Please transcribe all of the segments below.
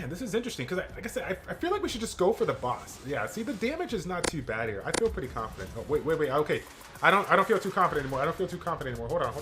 Man, this is interesting because, like I said, I feel like we should just go for the boss. Yeah, see, the damage is not too bad here. I feel pretty confident. Oh, wait. Okay, I don't feel too confident anymore. Hold on.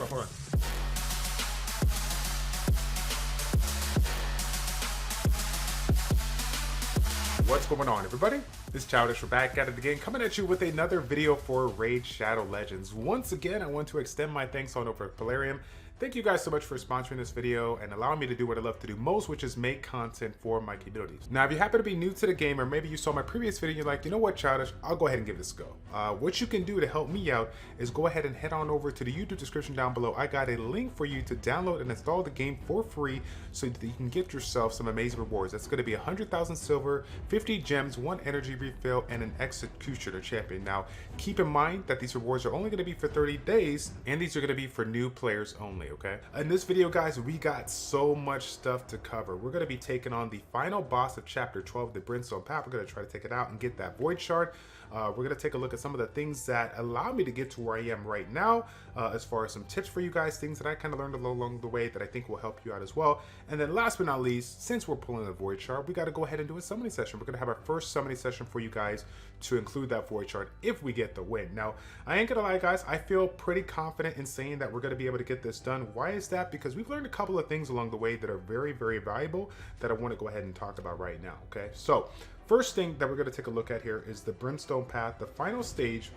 What's going on, everybody? This is Childish. We're back at it again, coming at you with another video for Raid Shadow Legends. Once again, I want to extend my thanks on over at Polarium. Thank you guys so much for sponsoring this video and allowing me to do what I love to do most, which is make content for my communities. Now, if you happen to be new to the game, or maybe you saw my previous video and you're like, you know what, Childish, I'll go ahead and give this a go. What you can do to help me out is go ahead and head on over to the YouTube description down below. I got a link for you to download and install the game for free so that you can get yourself some amazing rewards. That's going to be 100,000 silver, 50 gems, 1 energy refill, and an executioner champion. Now, keep in mind that these rewards are only going to be for 30 days, and these are going to be for new players only. Okay, in this video, guys, we got so much stuff to cover. We're going to be taking on the final boss of chapter 12, the Brimstone Path. We're going to try to take it out and get that void shard. We're going to take a look at some of the things that allow me to get to where I am right now, as far as some tips for you guys, things that I kind of learned along the way that I think will help you out as well. And then last but not least, since we're pulling the void shard, we got to go ahead and do a summoning session. We're going to have our first summoning session for you guys to include that void shard if we get the win. Now, I ain't gonna lie, guys, I feel pretty confident in saying that we're going to be able to get this done. Why is that? Because we've learned a couple of things along the way that are very, very valuable that I want to go ahead and talk about right now. Okay, so first thing that we're going to take a look at here is the Brimstone Path, the final stage,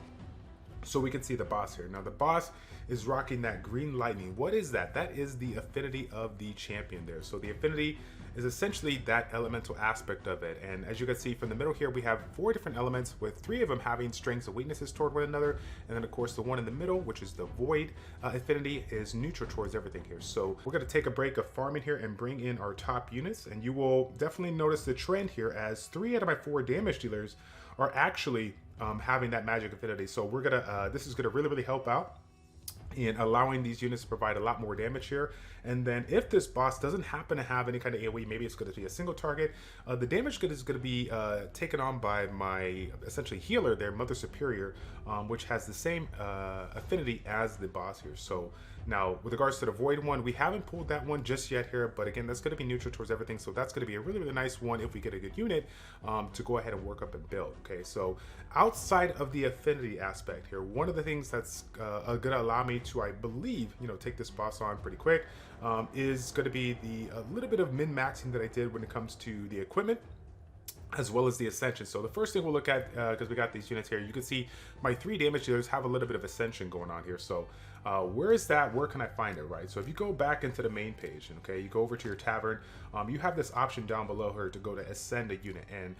so we can see the boss here. Now, the boss is rocking that green lightning. What is that? That is the affinity of the champion there. So the affinity is essentially that elemental aspect of it. And as you can see from the middle here, we have 4 different elements with 3 of them having strengths and weaknesses toward one another. And then of course the one in the middle, which is the void affinity, is neutral towards everything here. So we're going to take a break of farming here and bring in our top units. And you will definitely notice the trend here as 3 out of my 4 damage dealers are actually having that magic affinity. So we're gonna this is gonna really help out in allowing these units to provide a lot more damage here. And then if this boss doesn't happen to have any kind of AoE, maybe it's going to be a single target, the damage is going to be taken on by my essentially healer there, Mother Superior, which has the same affinity as the boss here. So now with regards to the void one, we haven't pulled that one just yet here, but again, that's going to be neutral towards everything. So that's going to be a really nice one if we get a good unit to go ahead and work up and build. Okay, so outside of the affinity aspect here, one of the things that's going to allow me to, I believe, take this boss on pretty quick, is going to be the little bit of min-maxing that I did when it comes to the equipment as well as the ascension. So the first thing we'll look at, because we got these units here, you can see my 3 damage dealers have a little bit of ascension going on here. So where is that? Where can I find it, right? So if you go back into the main page, okay, you go over to your tavern, you have this option down below here to go to ascend a unit. And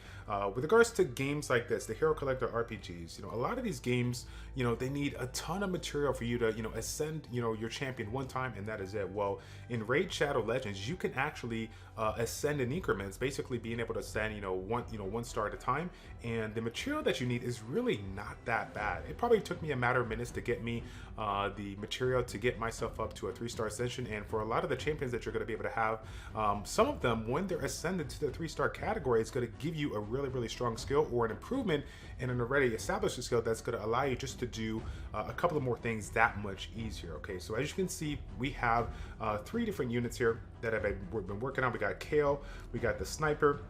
with regards to games like this, the Hero Collector RPGs, a lot of these games, they need a ton of material for you to, ascend, your champion one time, and that is it. Well, in Raid Shadow Legends, you can actually ascend in increments, basically being able to ascend, one star at a time. And the material that you need is really not that bad. It probably took me a matter of minutes to get me the material to get myself up to a 3-star ascension. And for a lot of the champions that you're going to be able to have, some of them, when they're ascended to the 3-star category, it's going to give you a really strong skill or an improvement in an already established skill that's going to allow you just to do a couple of more things that much easier. Okay, so as you can see, we have 3 different units here that we've been working on. We got Kale, we got the Sniper,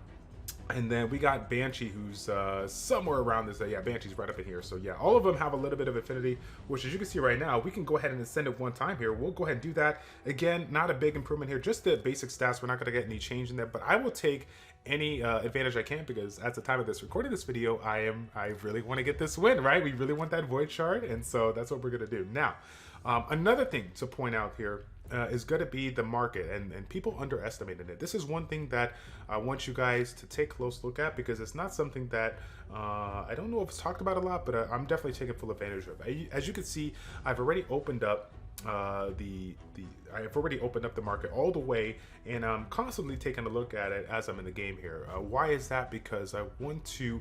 and then we got Banshee, who's somewhere around this. Yeah, Banshee's right up in here. So yeah, all of them have a little bit of affinity, which as you can see right now, we can go ahead and ascend it one time here. We'll go ahead and do that. Again, not a big improvement here, just the basic stats. We're not going to get any change in there, but I will take any advantage I can, because at the time of this recording this video, I really want to get this win, right? We really want that void shard, and so that's what we're going to do. Now, another thing to point out here is going to be the market, and people underestimated it. This is one thing that I want you guys to take a close look at, because it's not something that I don't know if it's talked about a lot, but I'm definitely taking full advantage of. As you can see, I've already opened up I've already opened up the market all the way, and I'm constantly taking a look at it as I'm in the game here. Why is that? Because I want to,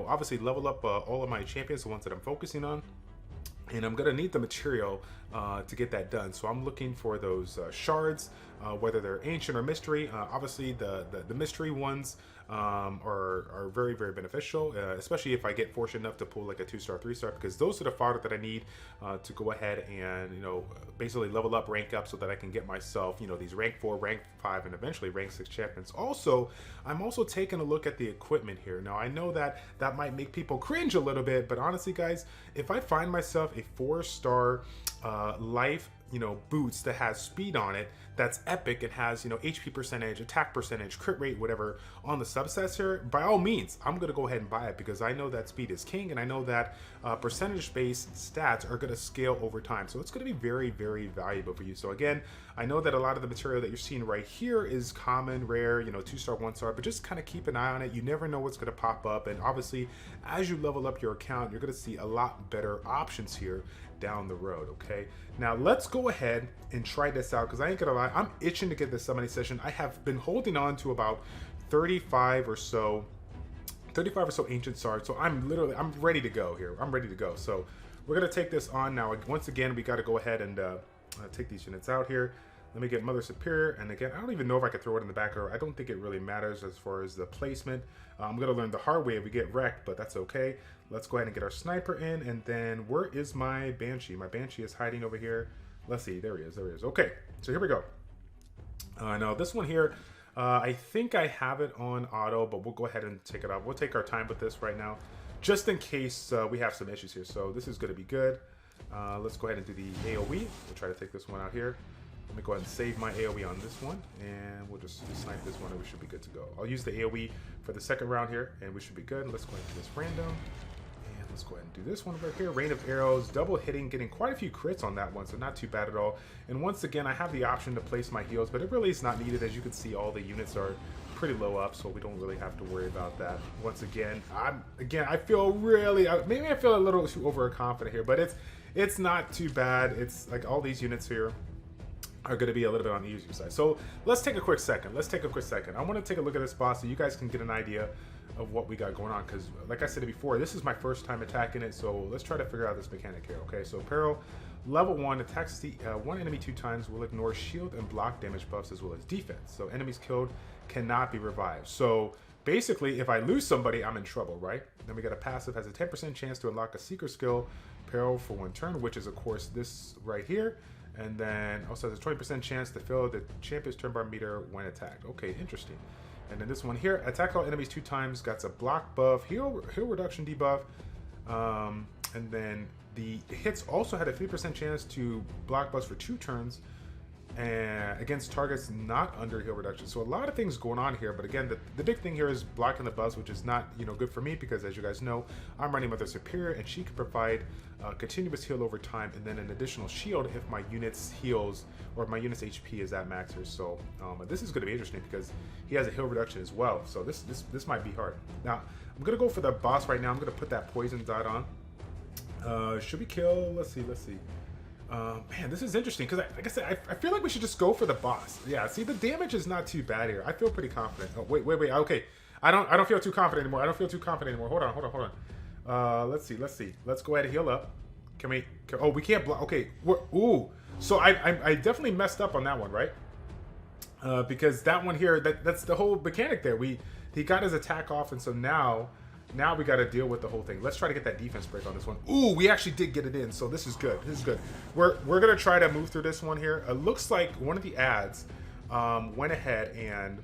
obviously level up all of my champions, the ones that I'm focusing on. And I'm gonna need the material to get that done. So I'm looking for those shards, whether they're ancient or mystery. Obviously, the mystery ones are very, very beneficial, especially if I get fortunate enough to pull like a 2-star, 3-star, because those are the fodder that I need to go ahead and, you know, basically level up, rank up, so that I can get myself, you know, these rank 4, rank 5, and eventually rank 6 champions. Also, I'm also taking a look at the equipment here. Now, I know that that might make people cringe a little bit, but honestly, guys, if I find myself a 4-star life, you know, boots that has speed on it, that's epic, it has, you know, HP percentage, attack percentage, crit rate, whatever on the subsets here, by all means, I'm gonna go ahead and buy it, because I know that speed is king, and I know that percentage based stats are gonna scale over time. So it's gonna be very, very valuable for you. So again, I know that a lot of the material that you're seeing right here is common, rare, you know, 2-star, 1-star, but just kind of keep an eye on it. You never know what's gonna pop up. And obviously, as you level up your account, you're gonna see a lot better options here down the road. Okay, now let's go ahead and try this out, because I ain't gonna lie, I'm itching to get this summoning session. I have been holding on to about 35 or so ancient shards, so I'm ready to go here. I'm ready to go. So we're gonna take this on now. Once again, we got to go ahead and take these units out here. Let me get Mother Superior, and again, I don't even know if I could throw it in the back, or I don't think it really matters as far as the placement. I'm gonna learn the hard way if we get wrecked, but that's okay. Let's go ahead and get our sniper in, and then where is my Banshee? My Banshee is hiding over here. Let's see, there he is, there he is. Okay, so here we go. Now this one here, I think I have it on auto, but we'll go ahead and take it off. We'll take our time with this right now, just in case we have some issues here. So this is gonna be good. Let's go ahead and do the AoE. We'll try to take this one out here. Let me go ahead and save my AoE on this one, and we'll just snipe this one, and we should be good to go. I'll use the AoE for the second round here, and we should be good. Let's go ahead and do this random, and let's go ahead and do this one over here. Rain of arrows, double hitting, getting quite a few crits on that one, so not too bad at all. And once again, I have the option to place my heals, but it really is not needed. As you can see, all the units are pretty low up, so we don't really have to worry about that. Once again, I feel really, maybe I feel a little too overconfident here, but it's not too bad. It's like all these units here are going to be a little bit on the easier side. So let's take a quick second. I want to take a look at this boss so you guys can get an idea of what we got going on, because like I said before, this is my first time attacking it, so let's try to figure out this mechanic here. Okay, so Peril, level 1, attacks one enemy 2 times, will ignore shield and block damage buffs as well as defense. So enemies killed cannot be revived. So basically, if I lose somebody, I'm in trouble, right? Then we got a passive, has a 10% chance to unlock a secret skill, Peril, for 1 turn, which is of course this right here. And then also has a 20% chance to fill the champion's turn bar meter when attacked. Okay, interesting. And then this one here, attack all enemies 2 times, got a block buff, heal reduction debuff, and then the hits also had a 50% chance to block buffs for 2 turns against targets not under heal reduction. So a lot of things going on here, but again, the big thing here is blocking the buffs, which is not, you know, good for me, because as you guys know, I'm running Mother Superior, and she can provide continuous heal over time, and then an additional shield if my unit's heals or my unit's HP is at maxers. So this is going to be interesting because he has a heal reduction as well. So this might be hard. Now I'm gonna go for the boss right now. I'm gonna put that poison dot on. Should we kill? Let's see. Man, this is interesting because, like I said, I feel like we should just go for the boss. Yeah, see, the damage is not too bad here. I feel pretty confident. Oh, wait. Okay, I don't feel too confident anymore. Hold on. Let's see. Let's go ahead and heal up. Oh, we can't block. Okay. Ooh. So I definitely messed up on that one, right? Because that one here, that's the whole mechanic there. He got his attack off, and so now we got to deal with the whole thing. Let's try to get that defense break on this one. Ooh, we actually did get it in, so this is good. We're gonna try to move through this one here. It looks like one of the ads went ahead and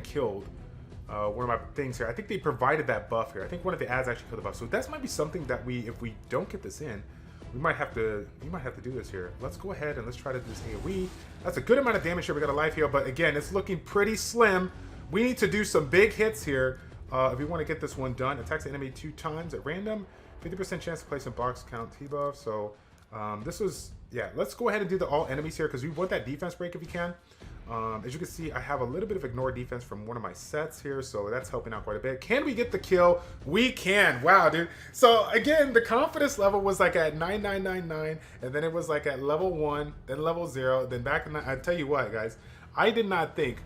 killed one of my things here. I think they provided that buff here. I think one of the ads actually killed the buff. So that might be something that if we don't get this in, we might have to do this here. Let's go ahead and let's try to do this AoE. That's a good amount of damage here. We got a life heal, but again, it's looking pretty slim. We need to do some big hits here. If we want to get this one done. Attacks the enemy 2 times at random. 50% chance to place in box count T-buff. So this was, yeah, let's go ahead and do the all enemies here because we want that defense break if we can. As you can see, I have a little bit of ignore defense from one of my sets here, so that's helping out quite a bit. Can we get the kill? We can. Wow, dude. So again, the confidence level was like at 9999, and then it was like at level 1, then level 0, then back in I tell you what, guys, I did not think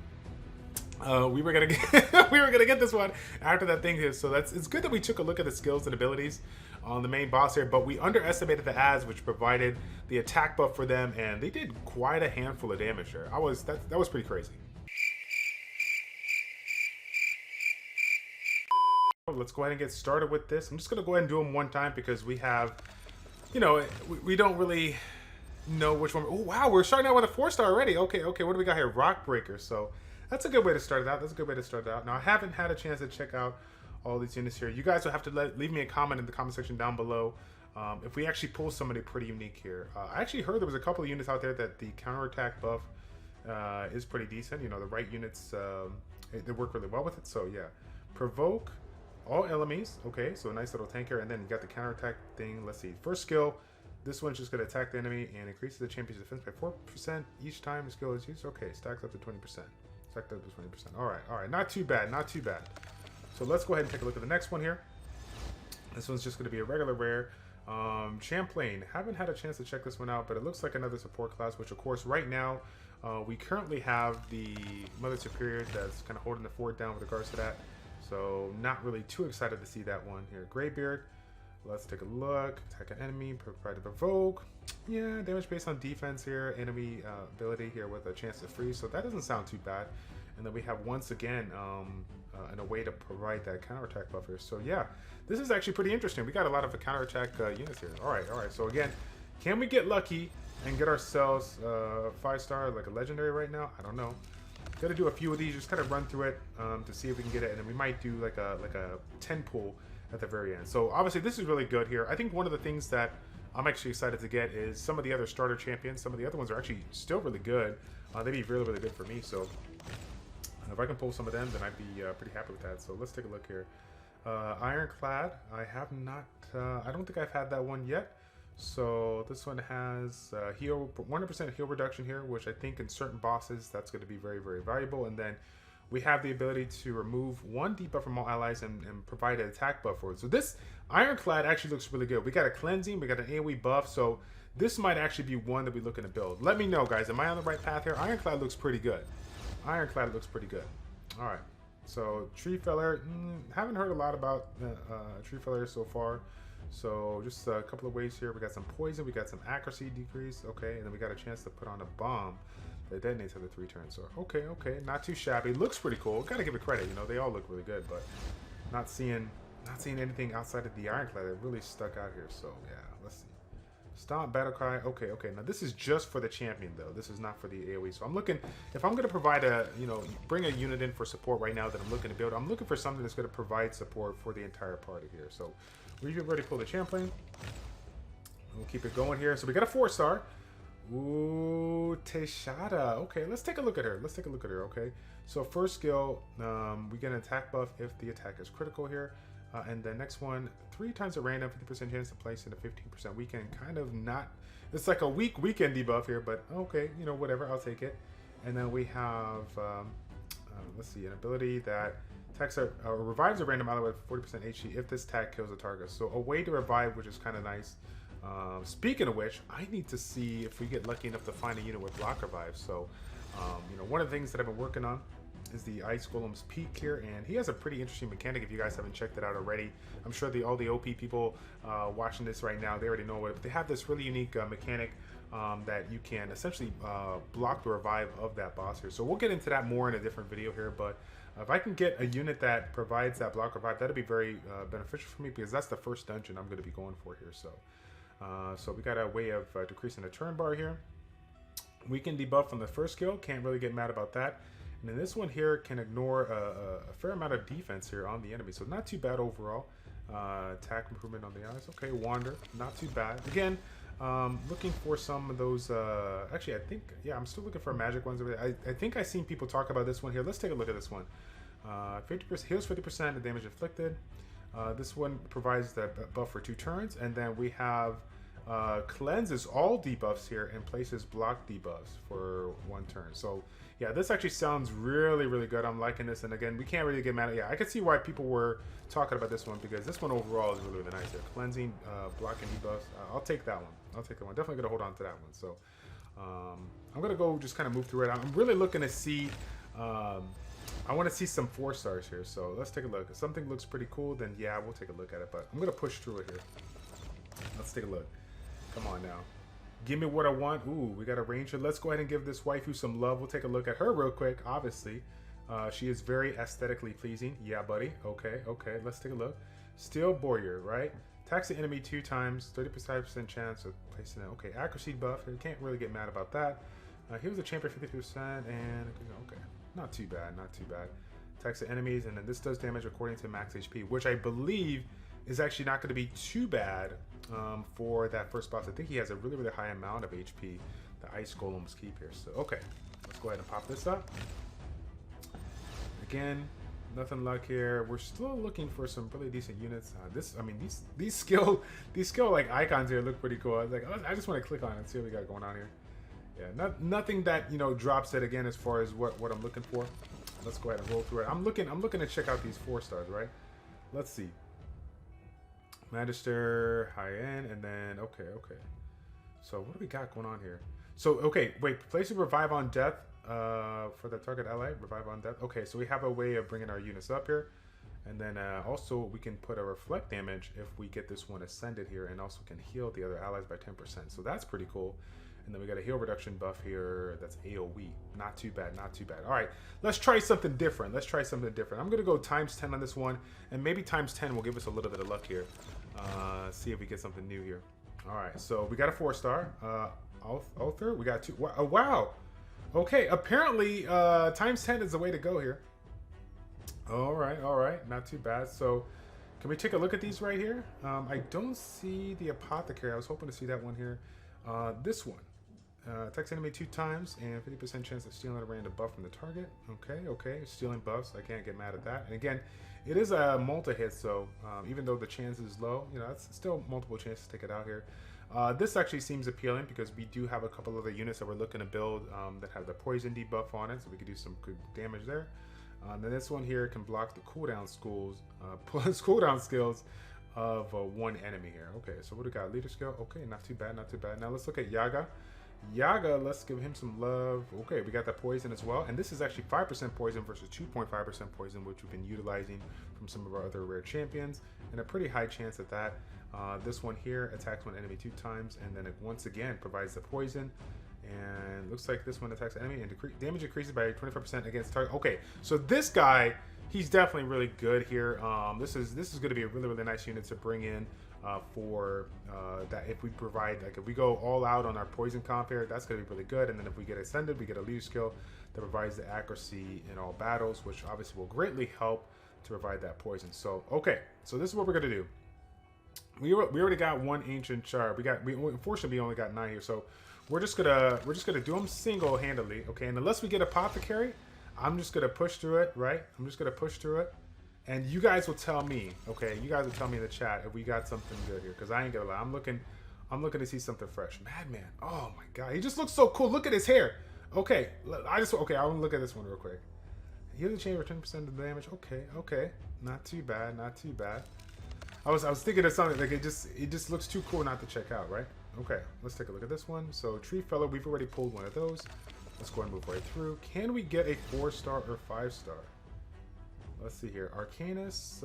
We were gonna get we were gonna get this one after that thing hit. So it's good that we took a look at the skills and abilities on the main boss here, but we underestimated the ads, which provided the attack buff for them, and they did quite a handful of damage there. That was pretty crazy. Let's go ahead and get started with this. I'm just gonna go ahead and do them one time because we have, you know, we don't really know which one. Oh wow, we're starting out with a 4-star already. Okay, what do we got here? Rock Breaker. So that's a good way to start it out. Now I haven't had a chance to check out all these units here. You guys will have to leave me a comment in the comment section down below if we actually pull somebody pretty unique here. I actually heard there was a couple of units out there that the counterattack buff is pretty decent. You know, the right units they work really well with it. So yeah, provoke all enemies. Okay, so a nice little tank here, and then you got the counterattack thing. Let's see. First skill. This one's just going to attack the enemy and increases the champion's defense by 4% each time the skill is used. Okay, stacks up to 20%. Stacked up to 20%. All right. Not too bad. So let's go ahead and take a look at the next one here. This one's just going to be a regular rare. Champlain. Haven't had a chance to check this one out, but it looks like another support class, which of course right now we currently have the Mother Superior that's kind of holding the fort down with regards to that. So not really too excited to see that one here. Greybeard. Let's take a look. Attack an enemy, provide a provoke. Yeah, damage based on defense here. Enemy ability here with a chance to freeze. So that doesn't sound too bad. And then we have once again in a way to provide that counterattack buffer. So yeah, this is actually pretty interesting. We got a lot of counterattack units here. All right. So again, can we get lucky and get ourselves 5-star like a legendary right now? I don't know. Got to do a few of these. Just kind of run through it to see if we can get it, and then we might do like a 10 pull at the very end. So obviously this is really good here. I think one of the things that I'm actually excited to get is some of the other starter champions. Some of the other ones are actually still really good. They'd be really good for me. So if I can pull some of them, then I'd be pretty happy with that. So let's take a look here. Ironclad. I have not. I don't think I've had that one yet. So this one has heal 100% heal reduction here, which I think in certain bosses that's going to be very valuable. And then we have the ability to remove 1 debuff from all allies and provide an attack buff for it. So this Ironclad actually looks really good. We got a cleansing, we got an AoE buff, so this might actually be one that we're looking to build. Let me know, guys. Am I on the right path here? Ironclad looks pretty good. All right. So Tree Feller, haven't heard a lot about Tree Feller so far. So just a couple of ways here. We got some poison, we got some accuracy decrease. Okay, and then we got a chance to put on a bomb that detonates every 3 turns. So okay, not too shabby. Looks pretty cool. Gotta give it credit. You know, they all look really good, but not seeing anything outside of the Ironclad that really stuck out here. So yeah, let's see. Stomp, Battle Cry. Okay. Now this is just for the champion though. This is not for the AoE. So I'm looking, if I'm gonna provide bring a unit in for support right now that I'm looking to build, I'm looking for something that's gonna provide support for the entire party here. So we've already pulled the Champlain. We'll keep it going here. So we got a 4-star. Ooh, Teshada. Okay, let's take a look at her. Okay, so first skill, we get an attack buff if the attack is critical here. And the next one, 3 times at random, 50% chance to place in a 15% weekend. Kind of not, it's like a weekend debuff here, but okay, you know, whatever, I'll take it. And then we have, let's see, an ability that attacks revives a random ally with 40% HP if this attack kills a target. So a way to revive, which is kind of nice. Speaking of which, I need to see if we get lucky enough to find a unit with block revive. So, you know, one of the things that I've been working on is the Ice Golem's Peak here, and he has a pretty interesting mechanic if you guys haven't checked it out already. I'm sure all the OP people watching this right now, they already know it, but they have this really unique mechanic that you can essentially block the revive of that boss here. So we'll get into that more in a different video here, but if I can get a unit that provides that block revive, that'd be very beneficial for me because that's the first dungeon I'm going to be going for here. So we got a way of decreasing the turn bar here. We can debuff from the first skill, can't really get mad about that. And then this one here can ignore a fair amount of defense here on the enemy, so not too bad overall. Attack improvement on the eyes. Okay, Wander, not too bad. Again, looking for some of those. Actually, I think, yeah, I'm still looking for magic ones over there. I think I've seen people talk about this one here. Let's take a look at this one. 50% heals 50% of damage inflicted. This one provides that buff for 2 turns, and then we have cleanses all debuffs here and places block debuffs for 1 turn. So yeah, this actually sounds really good. I'm liking this, and again, we can't really get mad at. Yeah, I can see why people were talking about this one because this one overall is really nice here. Cleansing, blocking debuffs. I'll take that one. Definitely gonna hold on to that one. So I'm gonna go just kind of move through it. I'm really looking to see I want to see some 4 stars here, so let's take a look. If something looks pretty cool, then yeah, we'll take a look at it. But I'm gonna push through it here. Let's take a look. Come on now. Give me what I want. Ooh, we got a ranger. Let's go ahead and give this waifu some love. We'll take a look at her real quick, obviously. She is very aesthetically pleasing. Yeah, buddy. Okay, okay. Let's take a look. Steel Warrior, right? Attacks the enemy 2 times. 35% chance of placing it. Okay, accuracy buff. You can't really get mad about that. He was a champion 50%, and okay. Not too bad, not too bad. Attacks the enemies, and then this does damage according to max HP, which I believe is actually not going to be too bad for that first boss. I think he has a really, really high amount of HP. The Ice Golems keep here. So, okay. Let's go ahead and pop this up. Again, nothing luck here. We're still looking for some really decent units. These skill like icons here look pretty cool. I just want to click on it and see what we got going on here. Yeah, nothing that drops it again as far as what I'm looking for. Let's go ahead and roll through it. I'm looking to check out these 4 stars, right? Let's see. Magister, high end, and then okay. So what do we got going on here? So okay, wait. Place a revive on death for the target ally. Revive on death. Okay, so we have a way of bringing our units up here, and then also we can put a reflect damage if we get this one ascended here, and also can heal the other allies by 10%. So that's pretty cool. And then we got a heal reduction buff here. That's AoE. Not too bad, not too bad. All right, let's try something different. I'm going to go times 10 on this one, and maybe times 10 will give us a little bit of luck here. See if we get something new here. All right, so we got a 4 star. Arthur, we got 2. Oh, wow. Okay, apparently times 10 is the way to go here. All right, not too bad. So can we take a look at these right here? I don't see the apothecary. I was hoping to see that one here. This one. Attacks enemy 2 times and 50% chance of stealing a random buff from the target. Okay. Stealing buffs. I can't get mad at that. And again, it is a multi-hit, so even though the chance is low, it's still multiple chances to take it out here. This actually seems appealing because we do have a couple other units that we're looking to build that have the poison debuff on it, so we could do some good damage there. Then this one here can block the cooldown skills of 1 enemy here. Okay, so what do we got? Leader skill. Okay, not too bad. Now let's look at Yaga. Let's give him some love. Okay, we got that poison as well, and this is actually 5% poison versus 2.5% poison, which we've been utilizing from some of our other rare champions, and a pretty high chance at that. This one here attacks 1 enemy 2 times, and then it once again provides the poison. And looks like this one attacks the enemy and damage increases by 25% against target. Okay, so this guy, he's definitely really good here. This is going to be a really, really nice unit to bring in for that. If we provide, like, if we go all out on our poison comp here, that's going to be really good. And then if we get ascended, we get a leader skill that provides the accuracy in all battles, which obviously will greatly help to provide that poison. So okay, so this is what we're going to do. We already got 1 ancient shard. Unfortunately we only got 9 here, so we're just gonna do them single-handedly. Okay, and unless we get apothecary, I'm just gonna push through it, right? I'm just gonna push through it, and you guys will tell me. Okay, you guys will tell me in the chat if we got something good here, because I ain't gonna lie. I'm looking to see something fresh. Madman. Oh my God, he just looks so cool. Look at his hair. Okay, I want to look at this one real quick. Heal the chamber 10% of the damage. Okay, not too bad. I was thinking of something like it just looks too cool not to check out, right? Okay, let's take a look at this one. So Tree Fellow, we've already pulled one of those. Let's go and move right through. Can we get a 4-star or 5-star? Let's see here. Arcanus,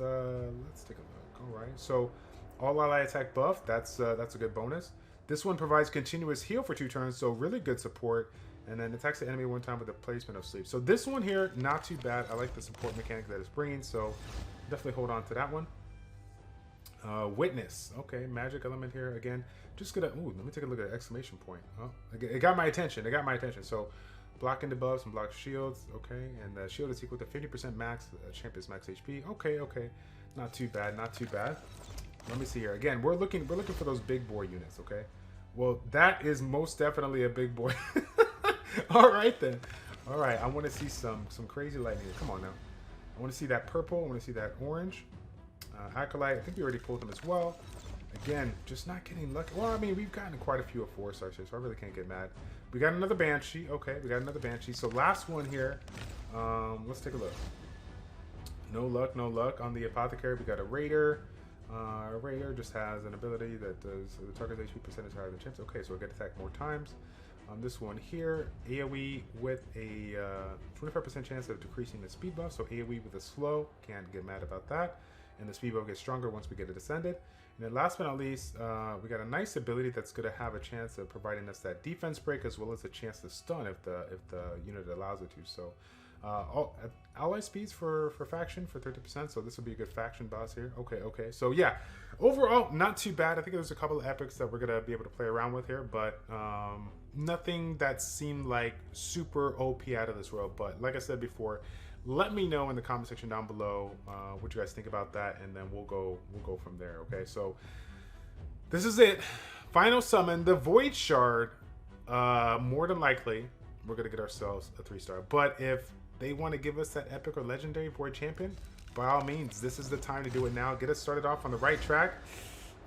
let's take a look. All right, so all ally attack buff, that's a good bonus. This one provides continuous heal for 2 turns, so really good support. And then attacks the enemy 1 time with the placement of sleep. So this one here, not too bad. I like the support mechanic that it's bringing, so definitely hold on to that one. Witness. Okay, magic element here again. Just gonna let me take a look at the exclamation point. Oh, it got my attention. So blocking debuffs and block shields. Okay, and the shield is equal to 50% max champion's max HP. Okay, not too bad. Let me see here. Again, we're looking for those big boy units. Okay, well that is most definitely a big boy. All right then. All right, I want to see some crazy lightning here. Come on now. I want to see that purple. I want to see that orange. Acolyte, I think we already pulled them as well. Again, just not getting lucky. Well, I mean, we've gotten quite a few of 4-stars here, so I really can't get mad. We got another Banshee. Okay, we got another Banshee. So last one here. Let's take a look. No luck on the Apothecary. We got a Raider. Raider just has an ability that does the target's HP percentage higher than chimps. Okay, so we get attacked more times. This one here, AoE with a 25% chance of decreasing the speed buff. So AoE with a slow, can't get mad about that. And the speed buff gets stronger once we get it ascended. And then last but not least, we got a nice ability that's going to have a chance of providing us that defense break as well as a chance to stun if the unit allows it to. So ally speeds for faction for 30%, so this will be a good faction boss here. Okay. So yeah, overall, not too bad. I think there's a couple of epics that we're going to be able to play around with here, but nothing that seemed like super OP out of this world. But like I said before, let me know in the comment section down below what you guys think about that, and then we'll go from there. Okay, so this is it. Final summon, the Void Shard. More than likely, we're going to get ourselves a 3-star. But if they want to give us that epic or legendary Void Champion, by all means, this is the time to do it now. Get us started off on the right track.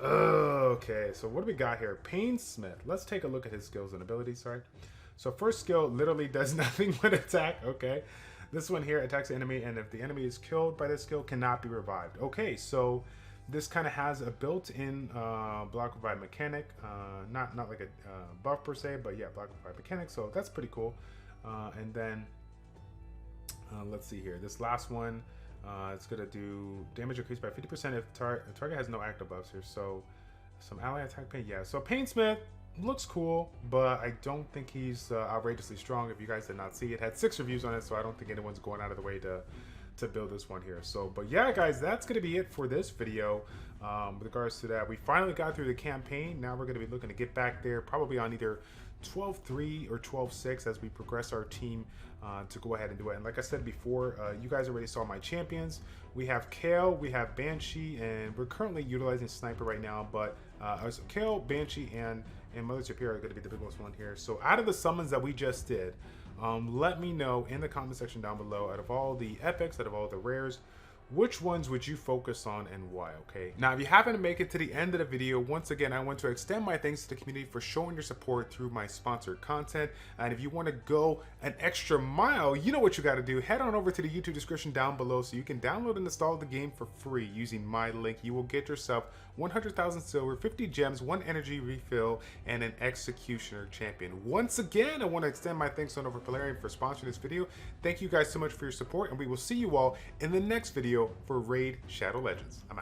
Okay, so what do we got here? Painsmith. Let's take a look at his skills and abilities. Sorry. So first skill literally does nothing but attack. Okay. This one here attacks the enemy, and if the enemy is killed by this skill, cannot be revived. Okay, so this kind of has a built-in block revive mechanic. Not like a buff per se, but yeah, block revive mechanic. So that's pretty cool. And then let's see here. This last one, it's gonna do damage increased by 50% if target has no active buffs here. So some ally attack pain. Yeah. So Painsmith looks cool, but I don't think he's outrageously strong. If you guys did not see it, had 6 reviews on it, so I don't think anyone's going out of the way to build this one here. So, but yeah, guys, that's gonna be it for this video. With regards to that, we finally got through the campaign. Now we're gonna be looking to get back there, probably on either 12-3 or 12-6 as we progress our team to go ahead and do it. And like I said before, you guys already saw my champions. We have Kale, we have Banshee, and we're currently utilizing Sniper right now, but Kale, Banshee, and Mother Superior are going to be the biggest one here. So out of the summons that we just did, let me know in the comment section down below, out of all the epics, out of all the rares, which ones would you focus on and why, okay? Now, if you happen to make it to the end of the video, once again, I want to extend my thanks to the community for showing your support through my sponsored content. And if you want to go an extra mile, you know what you got to do. Head on over to the YouTube description down below so you can download and install the game for free using my link. You will get yourself 100,000 silver, 50 gems, 1 energy refill, and an Executioner champion. Once again, I want to extend my thanks on over Polarium for sponsoring this video. Thank you guys so much for your support, and we will see you all in the next video for Raid Shadow Legends. I'm out.